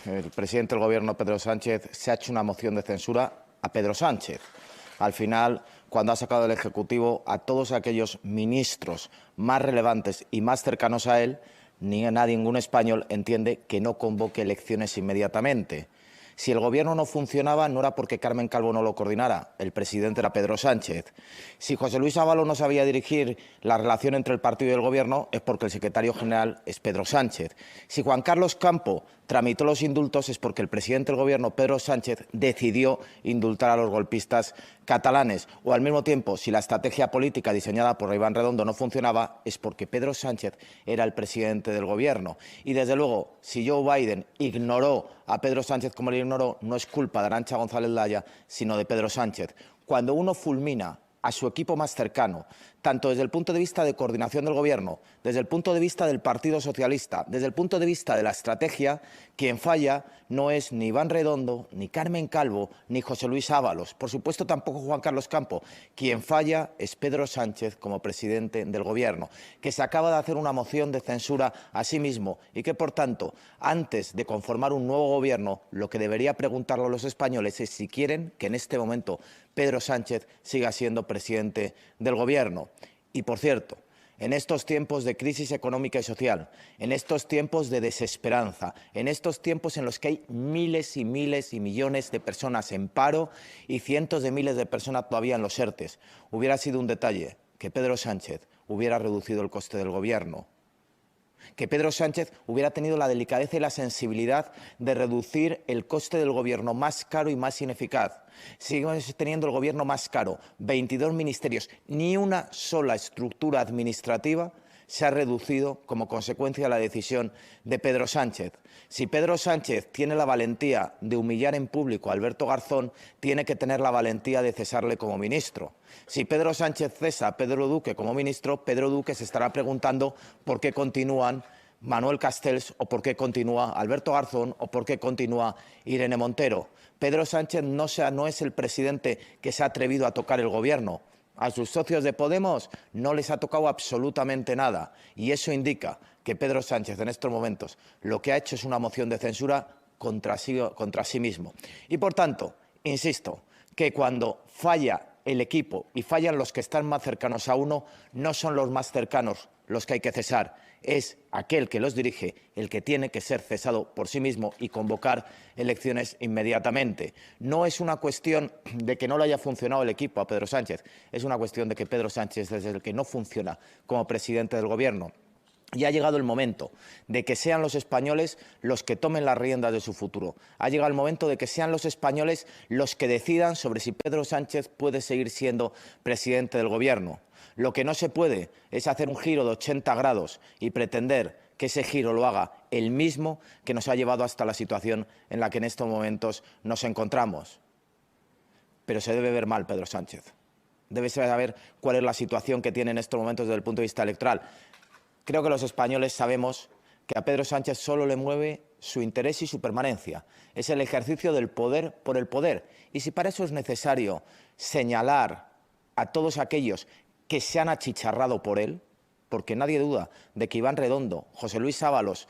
el presidente del Gobierno, Pedro Sánchez, se ha hecho una moción de censura a Pedro Sánchez. Al final, cuando ha sacado del Ejecutivo a todos aquellos ministros más relevantes y más cercanos a él, ningún español entiende que no convoque elecciones inmediatamente. Si el Gobierno no funcionaba, no era porque Carmen Calvo no lo coordinara, el presidente era Pedro Sánchez. Si José Luis Ábalos no sabía dirigir la relación entre el partido y el Gobierno, es porque el secretario general es Pedro Sánchez. Si Juan Carlos Campo tramitó los indultos, es porque el presidente del Gobierno, Pedro Sánchez, decidió indultar a los golpistas catalanes. O al mismo tiempo, si la estrategia política diseñada por Iván Redondo no funcionaba, es porque Pedro Sánchez era el presidente del Gobierno. Y desde luego, si Joe Biden ignoró a Pedro Sánchez como le ignoró, no es culpa de Arantxa González Laya, sino de Pedro Sánchez. Cuando uno fulmina a su equipo más cercano, tanto desde el punto de vista de coordinación del Gobierno, desde el punto de vista del Partido Socialista, desde el punto de vista de la estrategia, quien falla no es ni Iván Redondo, ni Carmen Calvo, ni José Luis Ábalos, por supuesto tampoco Juan Carlos Campo. Quien falla es Pedro Sánchez como presidente del Gobierno, que se acaba de hacer una moción de censura a sí mismo y que, por tanto, antes de conformar un nuevo Gobierno, lo que debería preguntarle a los españoles es si quieren que en este momento Pedro Sánchez siga siendo presidente del Gobierno. Y, por cierto, en estos tiempos de crisis económica y social, en estos tiempos de desesperanza, en estos tiempos en los que hay miles y miles y millones de personas en paro y cientos de miles de personas todavía en los ERTEs, hubiera sido un detalle que Pedro Sánchez hubiera reducido el coste del Gobierno, que Pedro Sánchez hubiera tenido la delicadeza y la sensibilidad de reducir el coste del Gobierno más caro y más ineficaz. Seguimos teniendo el Gobierno más caro, 22 ministerios, ni una sola estructura administrativa se ha reducido como consecuencia de la decisión de Pedro Sánchez. Si Pedro Sánchez tiene la valentía de humillar en público a Alberto Garzón, tiene que tener la valentía de cesarle como ministro. Si Pedro Sánchez cesa a Pedro Duque como ministro, Pedro Duque se estará preguntando por qué continúan Manuel Castells o por qué continúa Alberto Garzón o por qué continúa Irene Montero. Pedro Sánchez no es el presidente que se ha atrevido a tocar el Gobierno. A sus socios de Podemos no les ha tocado absolutamente nada y eso indica que Pedro Sánchez en estos momentos lo que ha hecho es una moción de censura contra sí mismo. Y por tanto, insisto, que cuando falla el equipo y fallan los que están más cercanos a uno, no son los más cercanos los que hay que cesar, es aquel que los dirige el que tiene que ser cesado por sí mismo y convocar elecciones inmediatamente. No es una cuestión de que no le haya funcionado el equipo a Pedro Sánchez, es una cuestión de que Pedro Sánchez es el que no funciona como presidente del Gobierno. Y ha llegado el momento de que sean los españoles los que tomen las riendas de su futuro. Ha llegado el momento de que sean los españoles los que decidan sobre si Pedro Sánchez puede seguir siendo presidente del Gobierno. Lo que no se puede es hacer un giro de 80 grados y pretender que ese giro lo haga el mismo que nos ha llevado hasta la situación en la que en estos momentos nos encontramos. Pero se debe ver mal Pedro Sánchez. Debe saber cuál es la situación que tiene en estos momentos desde el punto de vista electoral. Creo que los españoles sabemos que a Pedro Sánchez solo le mueve su interés y su permanencia. Es el ejercicio del poder por el poder. Y si para eso es necesario señalar a todos aquellos que se han achicharrado por él, porque nadie duda de que Iván Redondo, José Luis Ábalos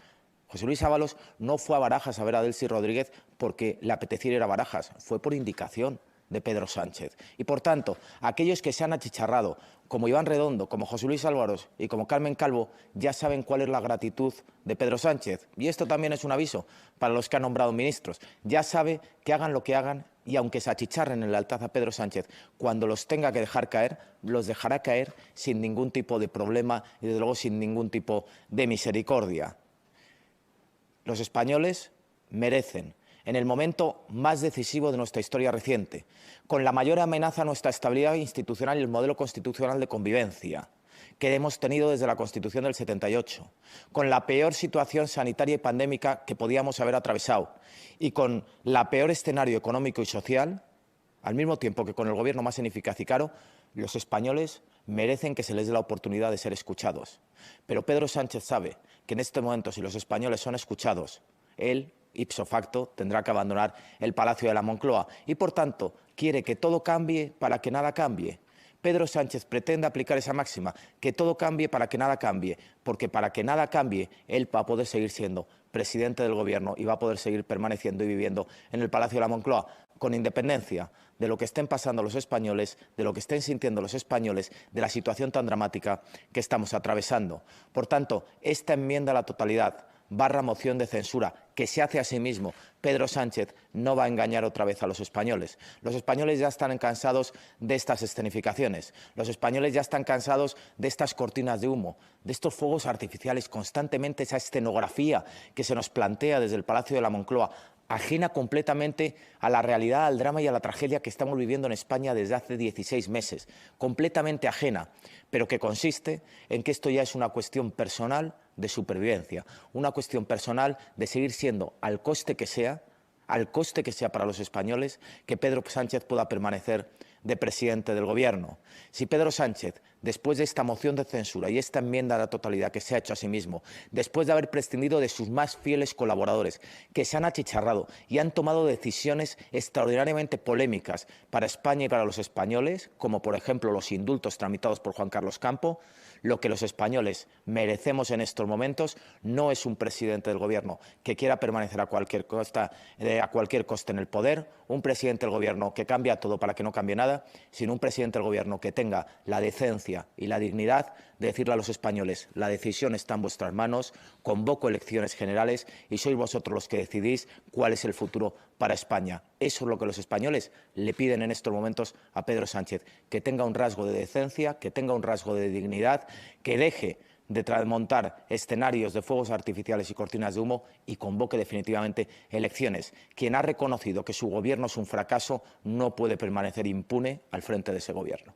no fue a Barajas a ver a Delcy Rodríguez porque le apeteciera ir a Barajas, fue por indicación de Pedro Sánchez. Y, por tanto, aquellos que se han achicharrado, como Iván Redondo, como José Luis Ábalos y como Carmen Calvo, ya saben cuál es la gratitud de Pedro Sánchez. Y esto también es un aviso para los que han nombrado ministros. Ya sabe que hagan lo que hagan y aunque se achicharren en lealtad a Pedro Sánchez, cuando los tenga que dejar caer, los dejará caer sin ningún tipo de problema y, desde luego, sin ningún tipo de misericordia. Los españoles merecen, en el momento más decisivo de nuestra historia reciente, con la mayor amenaza a nuestra estabilidad institucional y el modelo constitucional de convivencia que hemos tenido desde la Constitución del 78, con la peor situación sanitaria y pandémica que podíamos haber atravesado y con la peor escenario económico y social, al mismo tiempo que con el Gobierno más ineficaz y caro, los españoles merecen que se les dé la oportunidad de ser escuchados. Pero Pedro Sánchez sabe que en este momento, si los españoles son escuchados, él, ipso facto, tendrá que abandonar el Palacio de la Moncloa y, por tanto, quiere que todo cambie para que nada cambie. Pedro Sánchez pretende aplicar esa máxima, que todo cambie para que nada cambie, porque para que nada cambie, él va a poder seguir siendo presidente del Gobierno y va a poder seguir permaneciendo y viviendo en el Palacio de la Moncloa, con independencia de lo que estén pasando los españoles, de lo que estén sintiendo los españoles, de la situación tan dramática que estamos atravesando. Por tanto, esta enmienda a la totalidad / moción de censura que se hace a sí mismo Pedro Sánchez no va a engañar otra vez a los españoles. Los españoles ya están cansados de estas escenificaciones. Los españoles ya están cansados de estas cortinas de humo, de estos fuegos artificiales, constantemente esa escenografía que se nos plantea desde el Palacio de la Moncloa, ajena completamente a la realidad, al drama y a la tragedia que estamos viviendo en España desde hace 16 meses. Completamente ajena, pero que consiste en que esto ya es una cuestión personal de supervivencia, una cuestión personal de seguir siendo, al coste que sea para los españoles, que Pedro Sánchez pueda permanecer de presidente del Gobierno. Si Pedro Sánchez, después de esta moción de censura y esta enmienda a la totalidad que se ha hecho a sí mismo, después de haber prescindido de sus más fieles colaboradores, que se han achicharrado y han tomado decisiones extraordinariamente polémicas para España y para los españoles, como por ejemplo los indultos tramitados por Juan Carlos Campo, lo que los españoles merecemos en estos momentos no es un presidente del Gobierno que quiera permanecer a cualquier coste en el poder, un presidente del Gobierno que cambia todo para que no cambie nada, sino un presidente del Gobierno que tenga la decencia y la dignidad de decirle a los españoles: la decisión está en vuestras manos, convoco elecciones generales y sois vosotros los que decidís cuál es el futuro para España. Eso es lo que los españoles le piden en estos momentos a Pedro Sánchez, que tenga un rasgo de decencia, que tenga un rasgo de dignidad, que deje de montar escenarios de fuegos artificiales y cortinas de humo y convoque definitivamente elecciones. Quien ha reconocido que su gobierno es un fracaso no puede permanecer impune al frente de ese gobierno.